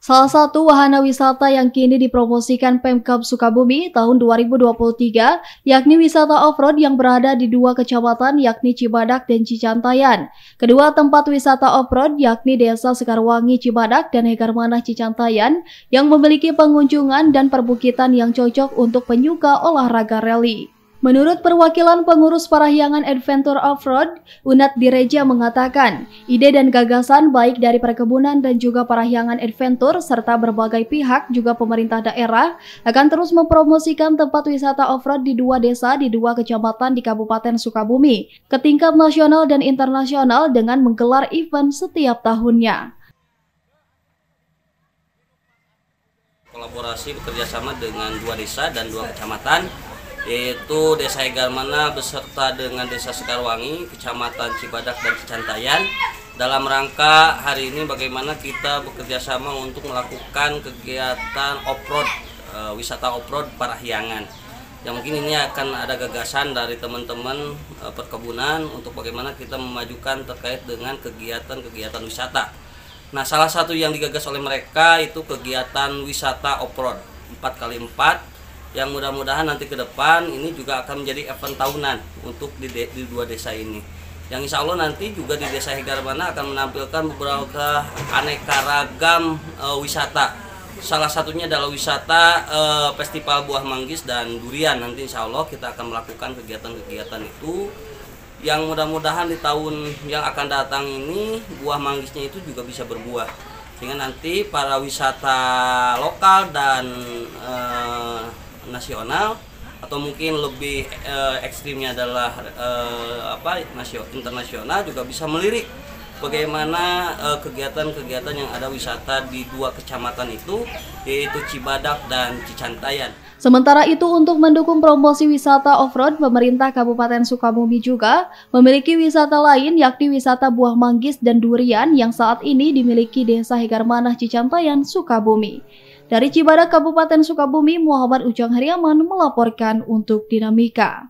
Salah satu wahana wisata yang kini dipromosikan Pemkab Sukabumi tahun 2023, yakni wisata off-road yang berada di dua kecamatan yakni Cibadak dan Cicantayan. Kedua tempat wisata off-road yakni Desa Sekarwangi Cibadak dan Hegarmanah Cicantayan yang memiliki pengunjungan dan perbukitan yang cocok untuk penyuka olahraga rally. Menurut perwakilan pengurus Parahyangan Adventure Off-Road, Unat Direja mengatakan, ide dan gagasan baik dari perkebunan dan juga Parahyangan Adventure serta berbagai pihak juga pemerintah daerah akan terus mempromosikan tempat wisata off-road di dua desa di dua kecamatan di Kabupaten Sukabumi ke tingkat nasional dan internasional dengan menggelar event setiap tahunnya. Kolaborasi bekerjasama dengan dua desa dan dua kecamatan, yaitu Desa Hegarmanah beserta dengan Desa Sekarwangi, Kecamatan Cibadak dan Cicantayan, dalam rangka hari ini bagaimana kita bekerjasama untuk melakukan kegiatan off-road, wisata off-road Parahyangan. Yang mungkin ini akan ada gagasan dari teman-teman perkebunan untuk bagaimana kita memajukan terkait dengan kegiatan-kegiatan wisata. Nah, salah satu yang digagas oleh mereka itu kegiatan wisata off-road 4x4 yang mudah-mudahan nanti ke depan ini juga akan menjadi event tahunan untuk di dua desa ini. Yang insya Allah nanti juga di Desa Hegarmanah akan menampilkan beberapa aneka ragam wisata. Salah satunya adalah wisata festival buah manggis dan durian. Nanti insya Allah kita akan melakukan kegiatan-kegiatan itu yang mudah-mudahan di tahun yang akan datang ini buah manggisnya itu juga bisa berbuah. Sehingga nanti para wisata lokal dan nasional atau mungkin lebih ekstrimnya adalah internasional juga bisa melirik bagaimana kegiatan-kegiatan yang ada wisata di dua kecamatan itu, yaitu Cibadak dan Cicantayan. Sementara itu, untuk mendukung promosi wisata off-road, pemerintah Kabupaten Sukabumi juga memiliki wisata lain yakni wisata buah manggis dan durian yang saat ini dimiliki Desa Hegarmanah Cicantayan, Sukabumi. Dari Cibadak, Kabupaten Sukabumi, Muhammad Ujang Heriaman melaporkan untuk Dinamika.